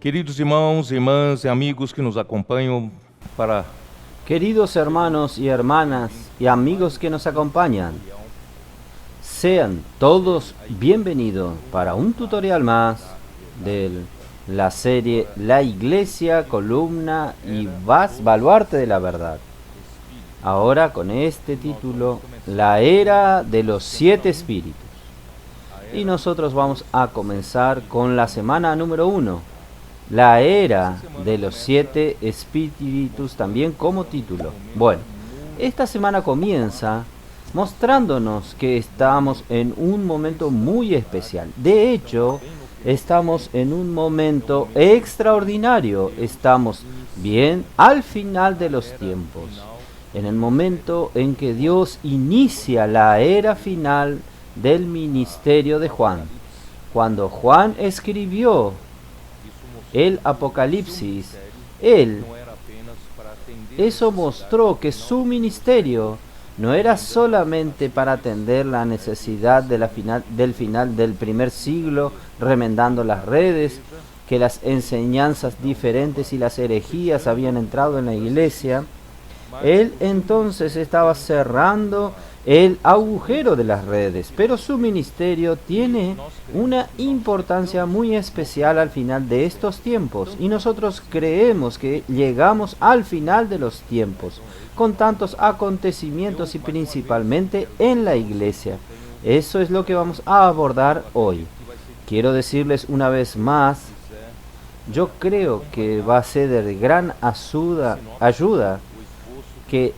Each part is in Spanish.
Queridos irmãos, irmãs e amigos que nos acompanham para Queridos hermanos y hermanas y amigos que nos acompañan, sean todos bienvenidos para un tutorial más de la serie La Iglesia, Columna y Baluarte de la Verdad. Ahora con este título, La Era de los Siete Espíritus. Y nosotros vamos a comenzar con la semana número 1. La Era de los Siete Espíritus, también como título. Bueno, esta semana comienza mostrándonos que estamos en un momento muy especial. De hecho, estamos en un momento extraordinario. Estamos bien al final de los tiempos. En el momento en que Dios inicia la era final del ministerio de Juan. Cuando Juan escribió el Apocalipsis, eso mostró que su ministerio no era solamente para atender la necesidad de del final del primer siglo, remendando las redes, que las enseñanzas diferentes y las herejías habían entrado en la iglesia. Él entonces estaba cerrando el agujero de las redes, pero su ministerio tiene una importancia muy especial al final de estos tiempos, y nosotros creemos que llegamos al final de los tiempos, con tantos acontecimientos y principalmente en la iglesia. Eso es lo que vamos a abordar hoy. Quiero decirles una vez más, yo creo que va a ser de gran ayuda que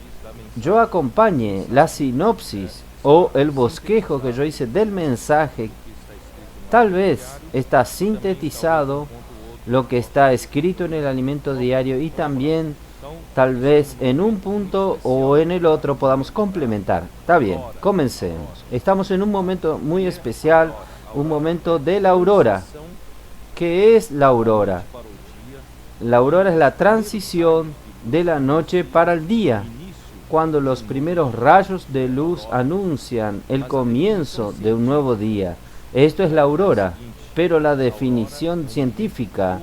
yo acompañe la sinopsis o el bosquejo que yo hice del mensaje. Tal vez está sintetizado lo que está escrito en el alimento diario, y también tal vez en un punto o en el otro podamos complementar. Está bien, comencemos. Estamos en un momento muy especial, un momento de la aurora. ¿Qué es la aurora? La aurora es la transición de la noche para el día, cuando los primeros rayos de luz anuncian el comienzo de un nuevo día. Esto es la aurora, pero la definición científica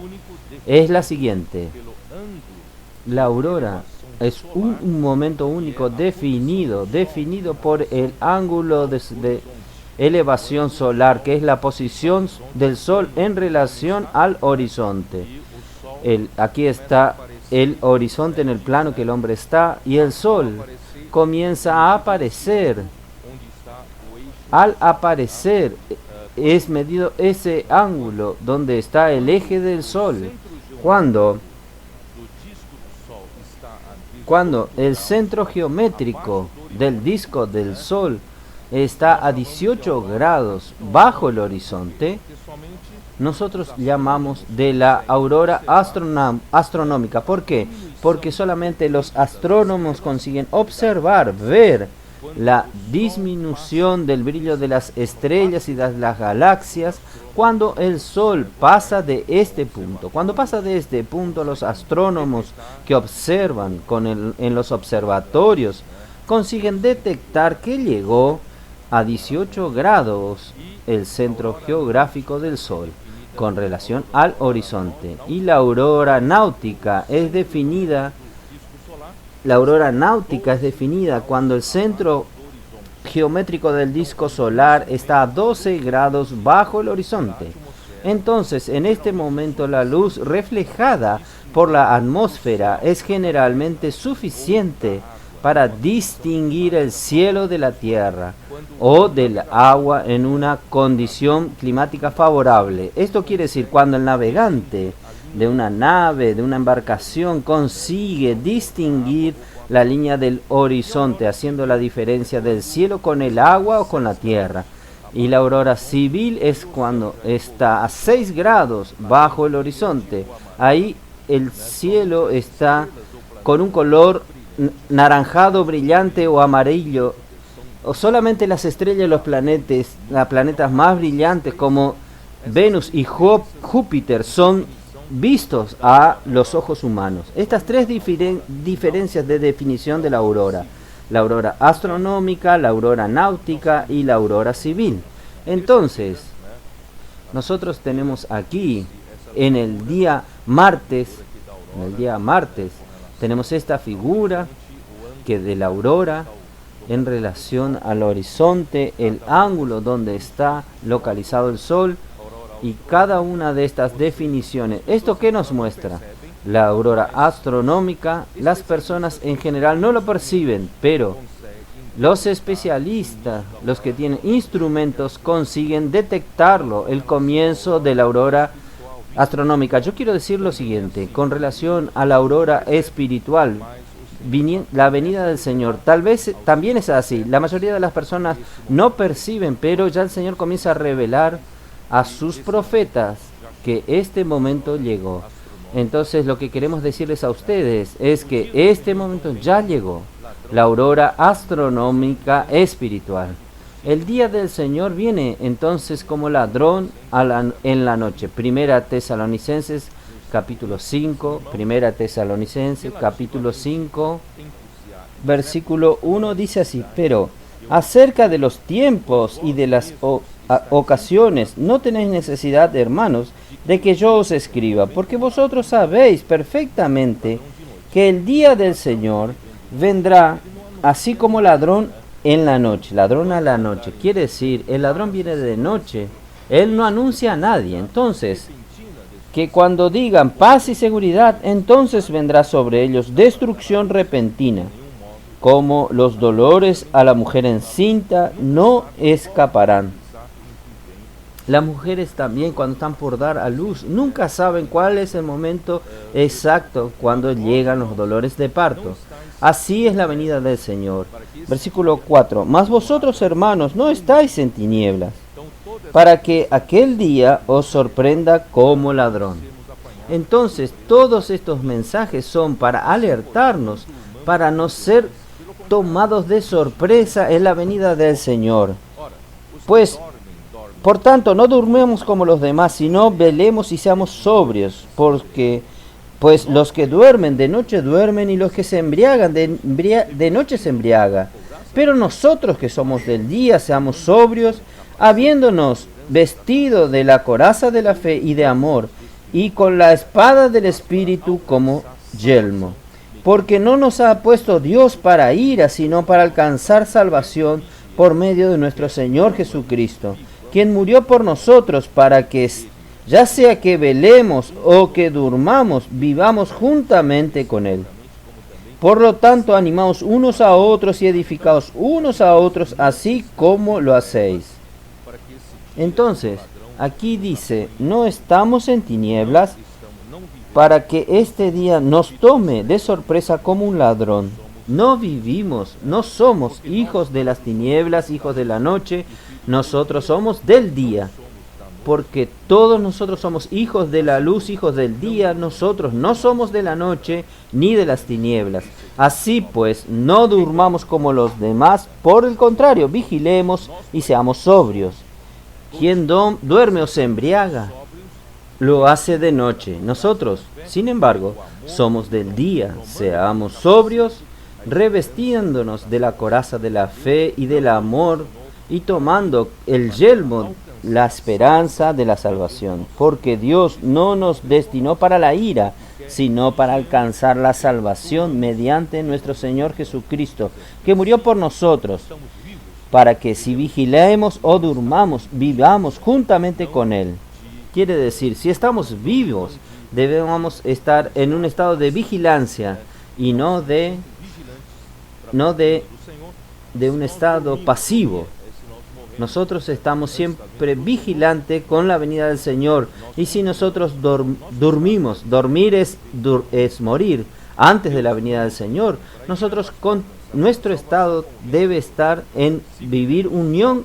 es la siguiente. La aurora es un momento único definido por el ángulo de elevación solar, que es la posición del Sol en relación al horizonte. Aquí está el horizonte en el plano que el hombre está, y el Sol comienza a aparecer. Al aparecer es medido ese ángulo donde está el eje del Sol. Cuando el centro geométrico del disco del Sol está a 18 grados bajo el horizonte, nosotros llamamos de la aurora astronómica. ¿Por qué? Porque solamente los astrónomos consiguen ver la disminución del brillo de las estrellas y de las galaxias cuando el Sol pasa de este punto. Cuando pasa de este punto, los astrónomos que observan en los observatorios consiguen detectar que llegó a 18 grados el centro geográfico del Sol con relación al horizonte. Y la aurora náutica es definida cuando el centro geométrico del disco solar está a 12 grados bajo el horizonte. Entonces, en este momento, la luz reflejada por la atmósfera es generalmente suficiente para distinguir el cielo de la tierra o del agua en una condición climática favorable. Esto quiere decir, cuando el navegante de una nave, de una embarcación, consigue distinguir la línea del horizonte, haciendo la diferencia del cielo con el agua o con la tierra. Y la aurora civil es cuando está a 6 grados bajo el horizonte. Ahí el cielo está con un color naranjado brillante o amarillo, o solamente las estrellas y los planetas más brillantes como Venus y Júpiter son vistos a los ojos humanos. Estas tres diferencias de definición de la aurora astronómica, la aurora náutica y la aurora civil. Entonces, nosotros tenemos aquí en el día martes, tenemos esta figura que de la aurora en relación al horizonte, el ángulo donde está localizado el sol y cada una de estas definiciones. ¿Esto qué nos muestra? La aurora astronómica, las personas en general no lo perciben, pero los especialistas, los que tienen instrumentos, consiguen detectarlo, el comienzo de la aurora astronómica. Yo quiero decir lo siguiente, con relación a la aurora espiritual, la venida del Señor, tal vez también es así. La mayoría de las personas no perciben, pero ya el Señor comienza a revelar a sus profetas que este momento llegó. Entonces lo que queremos decirles a ustedes es que este momento ya llegó, la aurora astronómica espiritual. El día del Señor viene entonces como ladrón en la noche. Primera Tesalonicenses capítulo 5, Primera Tesalonicenses capítulo 5, versículo 1 dice así: pero acerca de los tiempos y de las ocasiones no tenéis necesidad, hermanos, de que yo os escriba, porque vosotros sabéis perfectamente que el día del Señor vendrá así como ladrón en la noche. Ladrón a la noche quiere decir, el ladrón viene de noche, él no anuncia a nadie. Entonces, que cuando digan paz y seguridad, entonces vendrá sobre ellos destrucción repentina, como los dolores a la mujer encinta no escaparán. Las mujeres también, cuando están por dar a luz, nunca saben cuál es el momento exacto cuando llegan los dolores de parto. Así es la venida del Señor. Versículo 4. Mas vosotros, hermanos, no estáis en tinieblas, para que aquel día os sorprenda como ladrón. Entonces, todos estos mensajes son para alertarnos, para no ser tomados de sorpresa en la venida del Señor. Pues, por tanto, no durmamos como los demás, sino velemos y seamos sobrios, porque pues los que duermen de noche duermen y los que se embriagan de noche se embriaga. Pero nosotros que somos del día, seamos sobrios, habiéndonos vestido de la coraza de la fe y de amor, y con la espada del Espíritu como yelmo. Porque no nos ha puesto Dios para ira, sino para alcanzar salvación por medio de nuestro Señor Jesucristo, quien murió por nosotros para que, ya sea que velemos o que durmamos, vivamos juntamente con Él. Por lo tanto, animaos unos a otros y edificaos unos a otros, así como lo hacéis. Entonces, aquí dice, no estamos en tinieblas para que este día nos tome de sorpresa como un ladrón. No vivimos, no somos hijos de las tinieblas, hijos de la noche, nosotros somos del día. Porque todos nosotros somos hijos de la luz, hijos del día, nosotros no somos de la noche ni de las tinieblas. Así pues, no durmamos como los demás, por el contrario, vigilemos y seamos sobrios. Quien duerme o se embriaga, lo hace de noche. Nosotros, sin embargo, somos del día, seamos sobrios, revestiéndonos de la coraza de la fe y del amor, y tomando el yelmo, la esperanza de la salvación, porque Dios no nos destinó para la ira, sino para alcanzar la salvación mediante nuestro Señor Jesucristo, que murió por nosotros, para que si vigilemos o durmamos, vivamos juntamente con Él. Quiere decir, si estamos vivos, debemos estar en un estado de vigilancia y no de un estado pasivo. Nosotros estamos siempre vigilantes con la venida del Señor. Y si nosotros dormimos, dormir es morir antes de la venida del Señor, nosotros con nuestro estado debe estar en vivir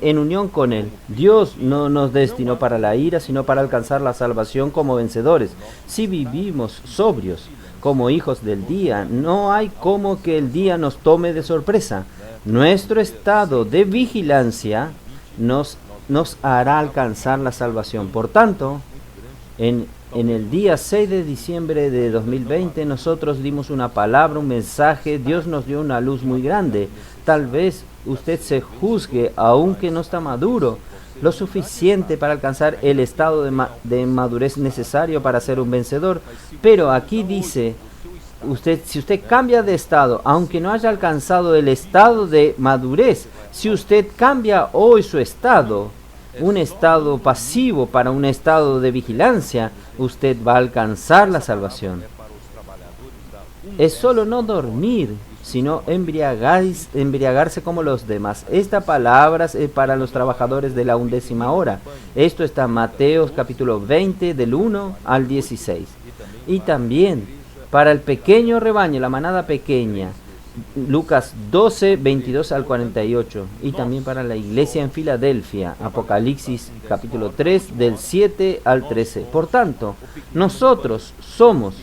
en unión con Él. Dios no nos destinó para la ira, sino para alcanzar la salvación como vencedores. Si vivimos sobrios como hijos del día, no hay como que el día nos tome de sorpresa. Nuestro estado de vigilancia nos hará alcanzar la salvación. Por tanto, en el día 6 de diciembre de 2020 nosotros dimos una palabra, un mensaje, Dios nos dio una luz muy grande. Tal vez usted se juzgue, aunque no está maduro, lo suficiente para alcanzar el estado de madurez necesario para ser un vencedor. Pero aquí dice, si usted cambia de estado, aunque no haya alcanzado el estado de madurez, si usted cambia hoy su estado, un estado pasivo para un estado de vigilancia, usted va a alcanzar la salvación. Es solo no dormir, sino embriagarse como los demás. Esta palabra es para los trabajadores de la 11ª hora. Esto está en Mateo capítulo 20 del 1 al 16. Y también para el pequeño rebaño, la manada pequeña, Lucas 12, 22 al 48. Y también para la iglesia en Filadelfia, Apocalipsis capítulo 3 del 7 al 13. Por tanto, nosotros somos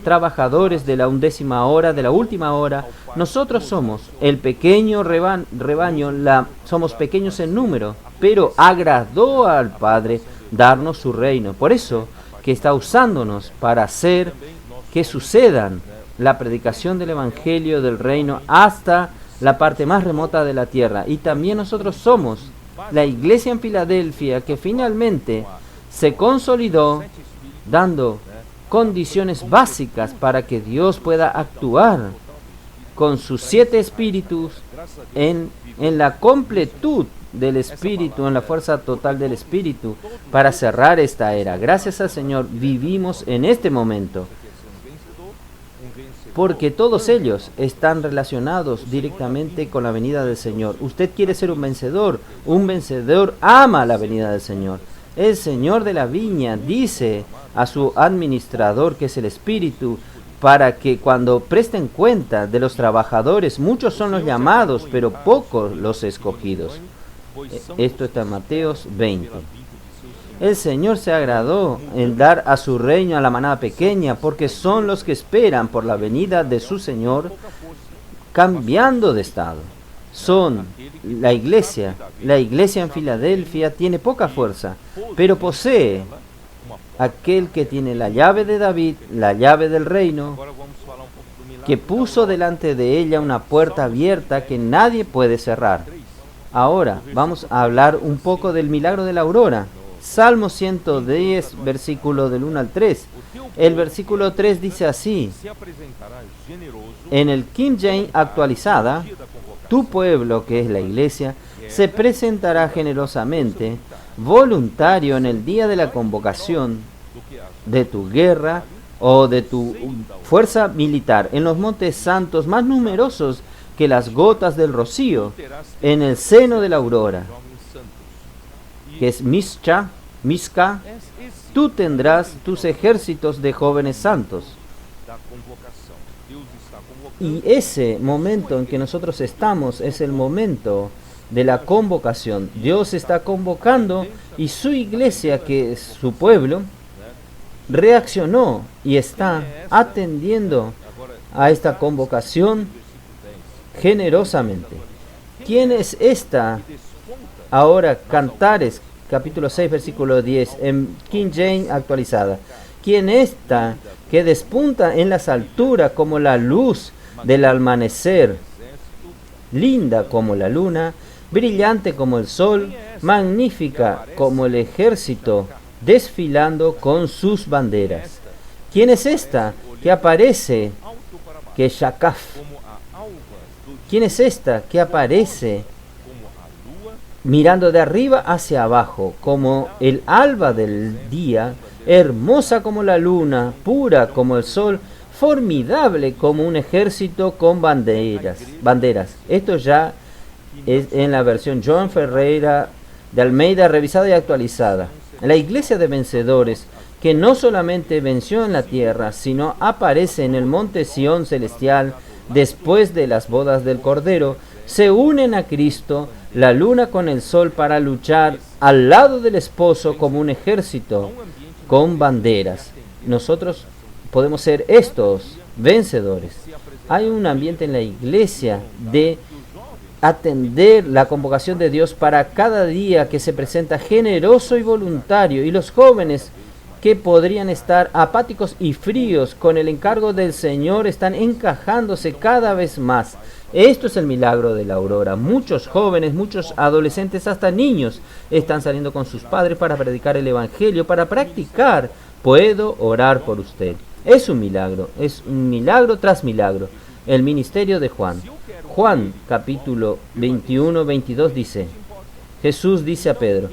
trabajadores de la 11ª hora, de la última hora. Nosotros somos el pequeño rebaño, somos pequeños en número, pero agradó al Padre darnos su reino. Por eso que está usándonos para hacer que sucedan la predicación del Evangelio del Reino hasta la parte más remota de la tierra. Y también nosotros somos la iglesia en Filadelfia que finalmente se consolidó dando condiciones básicas para que Dios pueda actuar con sus 7 espíritus en la completud del espíritu, en la fuerza total del espíritu, para cerrar esta era. Gracias al Señor vivimos en este momento, porque todos ellos están relacionados directamente con la venida del Señor. Usted quiere ser un vencedor ama la venida del Señor. El Señor de la viña dice a su administrador, que es el Espíritu, para que cuando presten cuenta de los trabajadores, muchos son los llamados, pero pocos los escogidos. Esto está en Mateos 20. El Señor se agradó en dar a su reino a la manada pequeña, porque son los que esperan por la venida de su Señor, cambiando de estado. Son la iglesia en Filadelfia tiene poca fuerza, pero posee aquel que tiene la llave de David, la llave del reino, que puso delante de ella una puerta abierta que nadie puede cerrar. Ahora vamos a hablar un poco del milagro de la aurora. Salmo 110, versículo del 1 al 3. El versículo 3 dice así: en el King James actualizada, tu pueblo, que es la iglesia, se presentará generosamente, voluntario en el día de la convocación de tu guerra o de tu fuerza militar, en los montes santos más numerosos que las gotas del rocío, en el seno de la aurora, que es Misca, tú tendrás tus ejércitos de jóvenes santos. Y ese momento en que nosotros estamos es el momento de la convocación. Dios está convocando y su iglesia, que es su pueblo, reaccionó y está atendiendo a esta convocación generosamente. ¿Quién es esta? Ahora, Cantares, capítulo 6, versículo 10, en King James actualizada. ¿Quién es esta que despunta en las alturas como la luz del amanecer, linda como la luna, brillante como el sol, magnífica como el ejército, desfilando con sus banderas? ¿Quién es esta que aparece, que es Shakaf? ¿Quién es esta que aparece mirando de arriba hacia abajo, como el alba del día, hermosa como la luna, pura como el sol, formidable como un ejército con banderas? Esto ya es en la versión John Ferreira de Almeida, revisada y actualizada. La iglesia de vencedores, que no solamente venció en la tierra, sino aparece en el monte Sión celestial después de las bodas del Cordero, se unen a Cristo, la luna con el sol, para luchar al lado del esposo como un ejército con banderas. Nosotros podemos ser estos vencedores. Hay un ambiente en la iglesia de atender la convocación de Dios para cada día que se presenta generoso y voluntario, y los jóvenes que podrían estar apáticos y fríos con el encargo del Señor están encajándose cada vez más. Esto es el milagro de la aurora. Muchos jóvenes, muchos adolescentes, hasta niños, están saliendo con sus padres para predicar el Evangelio, para practicar. Puedo orar por usted. Es un milagro tras milagro. El ministerio de Juan. Juan, capítulo 21, 22 dice, Jesús dice a Pedro,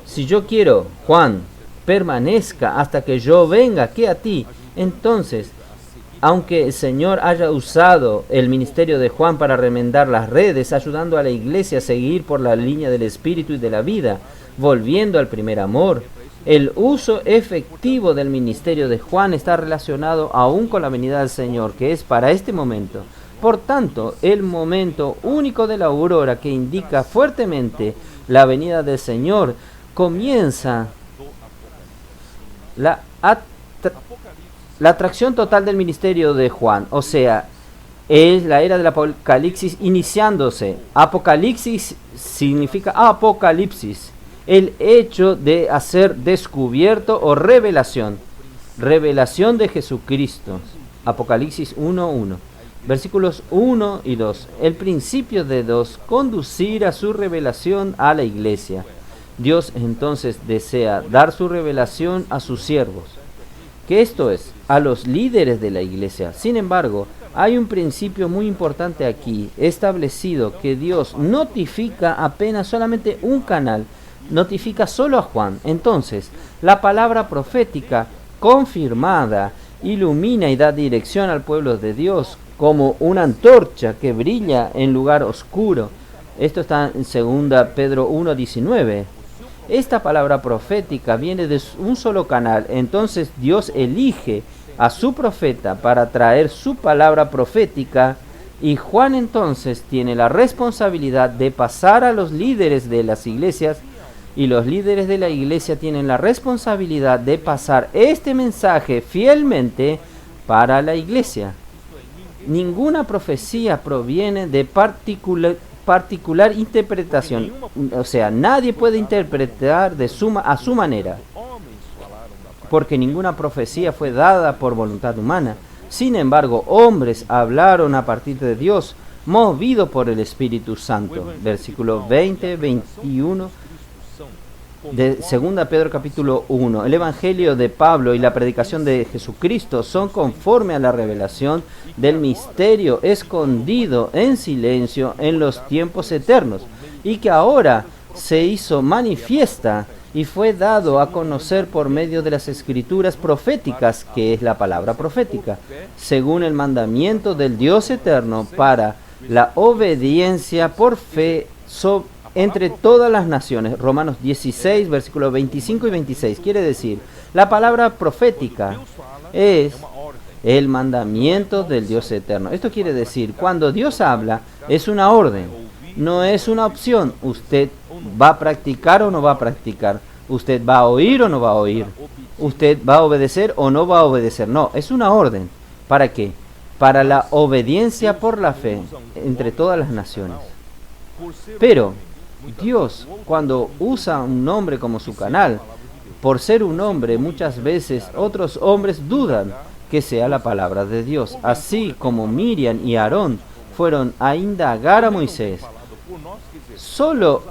si yo quiero, Juan, permanezca hasta que yo venga, ¿qué a ti? Entonces, aunque el Señor haya usado el ministerio de Juan para remendar las redes, ayudando a la iglesia a seguir por la línea del Espíritu y de la vida, volviendo al primer amor, el uso efectivo del ministerio de Juan está relacionado aún con la venida del Señor, que es para este momento. Por tanto, el momento único de la aurora que indica fuertemente la venida del Señor comienza la atracción total del ministerio de Juan, o sea, es la era del Apocalipsis iniciándose. Apocalipsis significa apocalipsis, el hecho de hacer descubierto o revelación de Jesucristo. Apocalipsis 1:1, versículos 1 y 2. El principio de 2, conducir a su revelación a la iglesia. Dios entonces desea dar su revelación a sus siervos, que esto es, a los líderes de la iglesia. Sin embargo, hay un principio muy importante aquí, establecido, que Dios notifica apenas solamente un canal, notifica solo a Juan. Entonces, la palabra profética confirmada ilumina y da dirección al pueblo de Dios como una antorcha que brilla en lugar oscuro. Esto está en 2 Pedro 1:19. Esta palabra profética viene de un solo canal, entonces Dios elige a su profeta para traer su palabra profética, y Juan entonces tiene la responsabilidad de pasar a los líderes de las iglesias, y los líderes de la iglesia tienen la responsabilidad de pasar este mensaje fielmente para la iglesia. Ninguna profecía proviene de particular interpretación, o sea, nadie puede interpretar a su manera, porque ninguna profecía fue dada por voluntad humana. Sin embargo, hombres hablaron a partir de Dios, movido por el Espíritu Santo. Versículo 20, 21 de 2 Pedro capítulo 1. El Evangelio de Pablo y la predicación de Jesucristo son conforme a la revelación del misterio escondido en silencio en los tiempos eternos, y que ahora se hizo manifiesta y fue dado a conocer por medio de las escrituras proféticas, que es la palabra profética, según el mandamiento del Dios eterno, para la obediencia por fe entre todas las naciones. Romanos 16, versículos 25 y 26. Quiere decir, la palabra profética es el mandamiento del Dios eterno. Esto quiere decir, cuando Dios habla, es una orden, no es una opción. Usted va a practicar o no va a practicar. Usted va a oír o no va a oír. Usted va a obedecer o no va a obedecer. No, es una orden. ¿Para qué? Para la obediencia por la fe entre todas las naciones. Pero Dios, cuando usa un nombre como su canal, por ser un hombre, muchas veces otros hombres dudan que sea la palabra de Dios. Así como Miriam y Aarón fueron a indagar a Moisés. Solo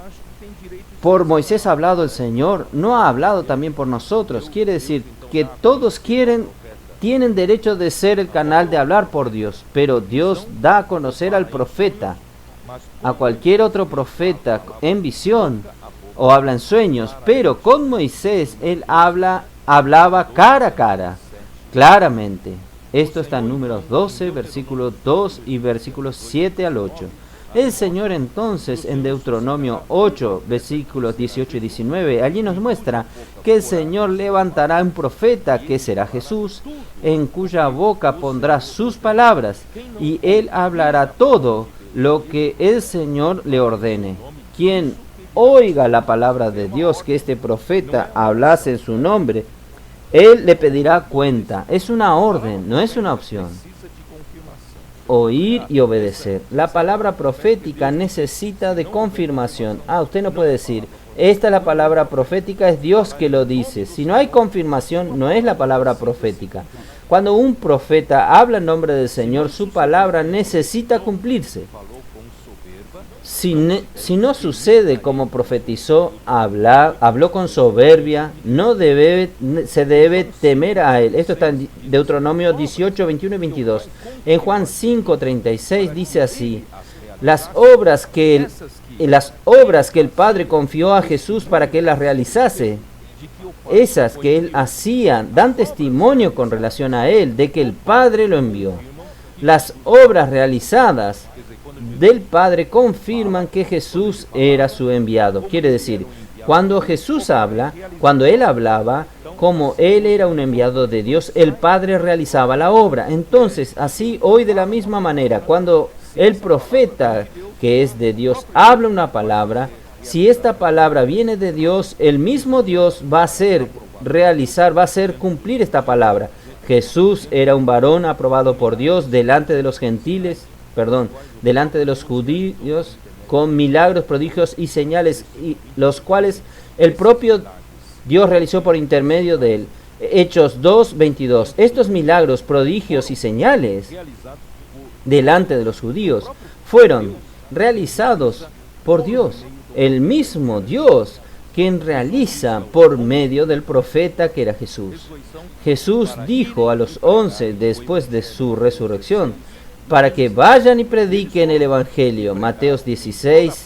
por Moisés ha hablado el Señor, no ha hablado también por nosotros. Quiere decir que todos tienen derecho de ser el canal de hablar por Dios, pero Dios da a conocer al profeta, a cualquier otro profeta en visión o habla en sueños, pero con Moisés él hablaba cara a cara, claramente. Esto está en Números 12, versículo 2 y versículos 7 al 8. El Señor entonces en Deuteronomio 8, versículos 18 y 19, allí nos muestra que el Señor levantará un profeta que será Jesús, en cuya boca pondrá sus palabras, y él hablará todo lo que el Señor le ordene. Quien oiga la palabra de Dios que este profeta hablase en su nombre, él le pedirá cuenta. Es una orden, no es una opción. Oír y obedecer. La palabra profética necesita de confirmación. Usted no puede decir, Esta es la palabra profética, es Dios que lo dice. Si no hay confirmación, no es la palabra profética. Cuando un profeta habla en nombre del Señor, su palabra necesita cumplirse. Si no sucede como profetizó, habló con soberbia, se debe temer a él. Esto está en Deuteronomio 18, 21 y 22. En Juan 5, 36 dice así: las obras que el Padre confió a Jesús para que él las realizase, esas que él hacía, dan testimonio con relación a él de que el Padre lo envió. Las obras realizadas del Padre confirman que Jesús era su enviado. Quiere decir, cuando Jesús habla, cuando él hablaba, como él era un enviado de Dios, el Padre realizaba la obra. Entonces, así hoy de la misma manera, cuando el profeta que es de Dios habla una palabra, si esta palabra viene de Dios, el mismo Dios va a hacer cumplir esta palabra. Jesús era un varón aprobado por Dios delante de los judíos, con milagros, prodigios y señales, los cuales el propio Dios realizó por intermedio de él. Hechos 2, 22. Estos milagros, prodigios y señales delante de los judíos fueron realizados por Dios, el mismo Dios quien realiza por medio del profeta que era Jesús. Jesús dijo a los 11 después de su resurrección, para que vayan y prediquen el Evangelio, Mateos 16,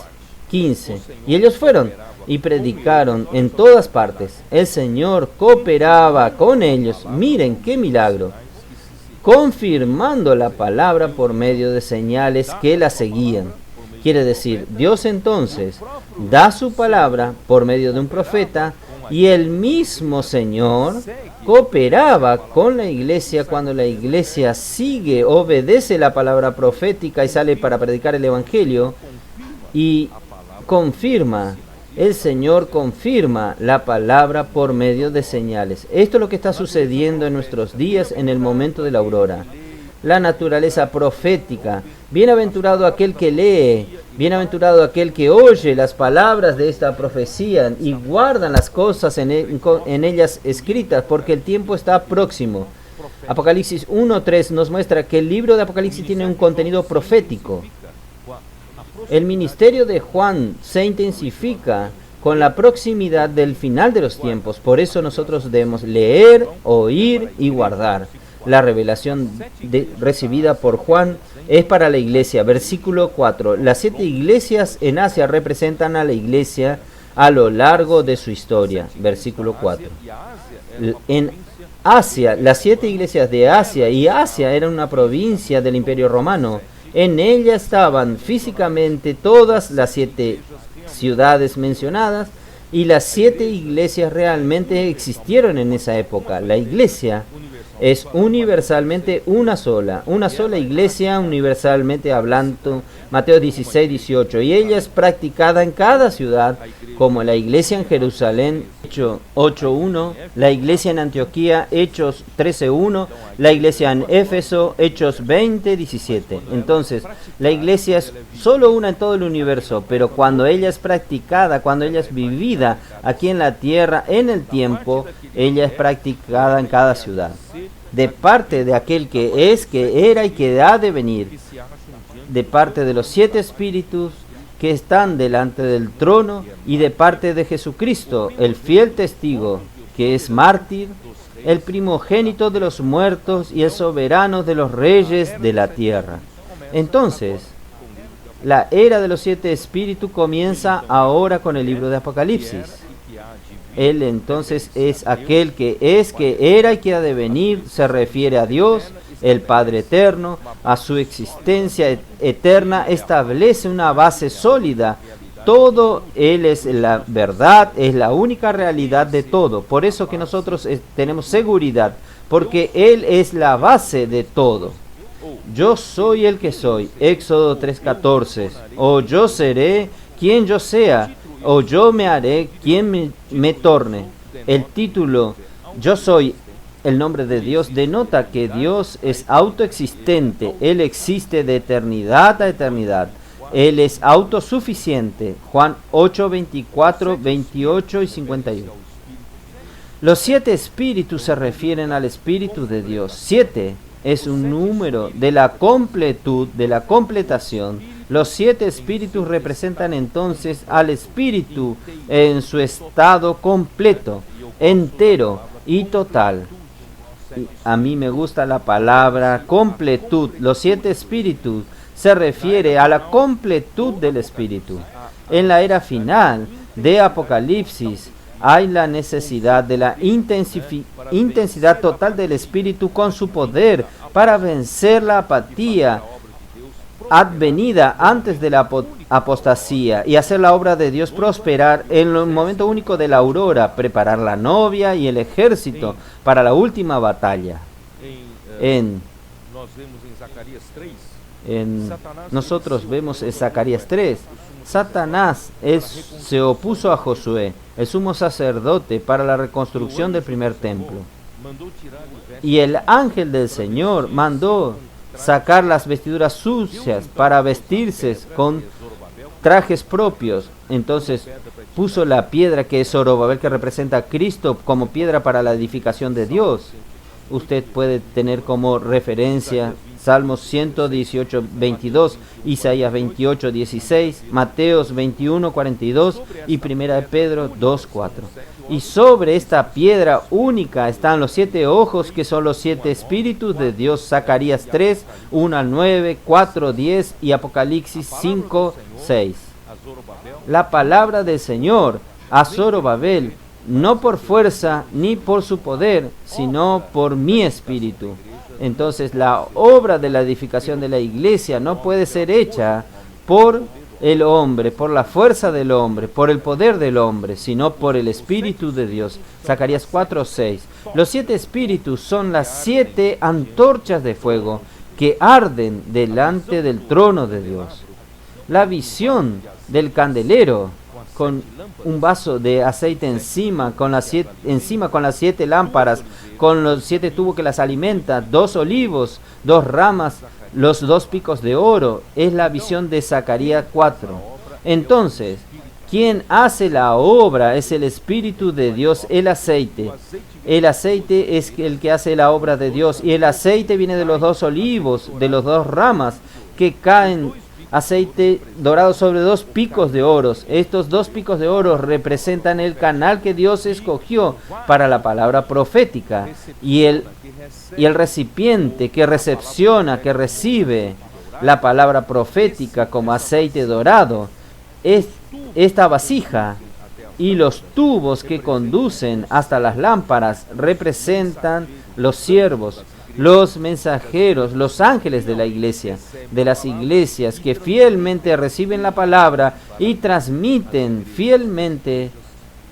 15. Y ellos fueron y predicaron en todas partes. El Señor cooperaba con ellos, miren qué milagro, confirmando la palabra por medio de señales que la seguían. Quiere decir, Dios entonces da su palabra por medio de un profeta, y el mismo Señor cooperaba con la iglesia cuando la iglesia obedece la palabra profética y sale para predicar el Evangelio, y el Señor confirma la palabra por medio de señales. Esto es lo que está sucediendo en nuestros días en el momento de la aurora. La naturaleza profética. Bienaventurado aquel que lee, bienaventurado aquel que oye las palabras de esta profecía y guardan las cosas en ellas escritas, porque el tiempo está próximo. Apocalipsis 1:3 nos muestra que el libro de Apocalipsis tiene un contenido profético. El ministerio de Juan se intensifica con la proximidad del final de los tiempos. Por eso nosotros debemos leer, oír y guardar. La revelación recibida por Juan es para la iglesia. Versículo 4. Las 7 iglesias en Asia representan a la iglesia a lo largo de su historia. Versículo 4. En Asia, las 7 iglesias de Asia, y Asia era una provincia del Imperio Romano. En ella estaban físicamente todas las 7 ciudades mencionadas, y las 7 iglesias realmente existieron en esa época. La iglesia es universalmente una sola iglesia, universalmente hablando, Mateo 16, 18, y ella es practicada en cada ciudad, como la iglesia en Jerusalén, Hechos 8.1, la iglesia en Antioquía, Hechos 13.1, la iglesia en Éfeso, Hechos 20.17. Entonces, la iglesia es solo una en todo el universo, pero cuando ella es practicada, cuando ella es vivida aquí en la tierra, en el tiempo, ella es practicada en cada ciudad, de parte de aquel que es, que era y que ha de venir, de parte de los 7 espíritus que están delante del trono, y de parte de Jesucristo, el fiel testigo, que es mártir, el primogénito de los muertos y el soberano de los reyes de la tierra. Entonces, la era de los 7 espíritus comienza ahora con el libro de Apocalipsis. Él entonces es aquel que es, que era y que ha de venir. Se refiere a Dios, el Padre eterno, a su existencia eterna. Establece una base sólida. Todo Él es la verdad, es la única realidad de todo. Por eso que nosotros tenemos seguridad, porque Él es la base de todo. Yo soy el que soy, Éxodo 3:14. O yo seré quien yo sea, o yo me haré quien me torne. El título Yo soy el nombre de Dios denota que Dios es autoexistente. Él existe de eternidad a eternidad. Él es autosuficiente. Juan 8, 24, 28 y 51. Los 7 espíritus se refieren al Espíritu de Dios. 7 es un número de la completud, de la completación. Los 7 espíritus representan entonces al Espíritu en su estado completo, entero y total. A mí me gusta la palabra completud. Los 7 espíritus se refiere a la completud del Espíritu. En la era final de Apocalipsis hay la necesidad de la intensidad total del Espíritu con su poder para vencer la apatía advenida antes de la apostasía y hacer la obra de Dios prosperar en el momento único de la aurora, preparar la novia y el ejército para la última batalla. Nosotros vemos en Zacarías 3, Satanás se opuso a Josué, el sumo sacerdote, para la reconstrucción del primer templo. Y el ángel del Señor mandó sacar las vestiduras sucias para vestirse con trajes propios. Entonces puso la piedra que es Zorobabel, que representa a Cristo, como piedra para la edificación de Dios. Usted puede tener como referencia Salmos 118, 22, Isaías 28, 16, Mateos 21, 42 y 1 de Pedro 2, 4. Y sobre esta piedra única están los 7 ojos, que son los 7 espíritus de Dios. Zacarías 3, 1 al 9, 4, 10 y Apocalipsis 5, 6. La palabra del Señor a Zorobabel, no por fuerza ni por su poder, sino por mi espíritu. Entonces la obra de la edificación de la iglesia no puede ser hecha por el hombre, por la fuerza del hombre, por el poder del hombre, sino por el Espíritu de Dios. Zacarías 4:6. Los 7 espíritus son las 7 antorchas de fuego que arden delante del trono de Dios. La visión del candelero con un vaso de aceite encima, con las 7 lámparas, con los 7 tubos que las alimentan, 2 olivos, 2 ramas, los 2 picos de oro, es la visión de Zacarías 4. Entonces, quien hace la obra es el Espíritu de Dios, el aceite. El aceite es el que hace la obra de Dios, y el aceite viene de los 2 olivos, de los 2 ramas que caen aceite dorado sobre 2 picos de oro. Estos 2 picos de oro representan el canal que Dios escogió para la palabra profética, y el recipiente que recepciona, que recibe la palabra profética como aceite dorado es esta vasija, y los tubos que conducen hasta las lámparas representan los siervos, los mensajeros, los ángeles de la iglesia, de las iglesias que fielmente reciben la palabra y transmiten fielmente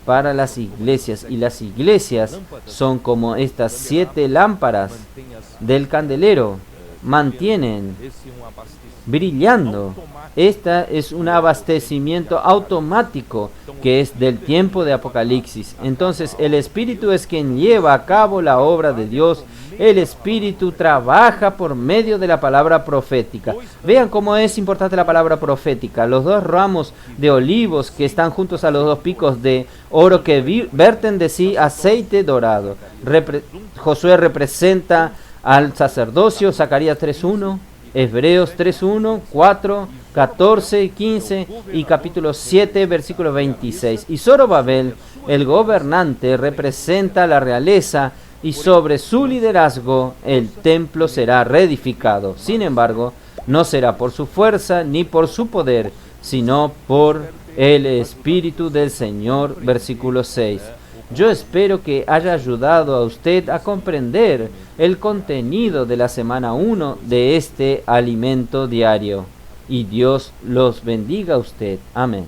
para las iglesias. Y las iglesias son como estas 7 lámparas del candelero, mantienen brillando. Esta es un abastecimiento automático que es del tiempo de Apocalipsis. Entonces el Espíritu es quien lleva a cabo la obra de Dios. El Espíritu trabaja por medio de la palabra profética. Vean cómo es importante la palabra profética. Los 2 ramos de olivos que están juntos a los 2 picos de oro que verten de sí aceite dorado. Josué representa al sacerdocio, Zacarías 3.1, Hebreos 3.1, 4, 14, 15 y capítulo 7, versículo 26. Y Zorobabel, el gobernante, representa la realeza, y sobre su liderazgo el templo será reedificado. Sin embargo, no será por su fuerza ni por su poder, sino por el Espíritu del Señor. Versículo 6. Yo espero que haya ayudado a usted a comprender el contenido de la semana 1 de este alimento diario. Y Dios los bendiga a usted. Amén.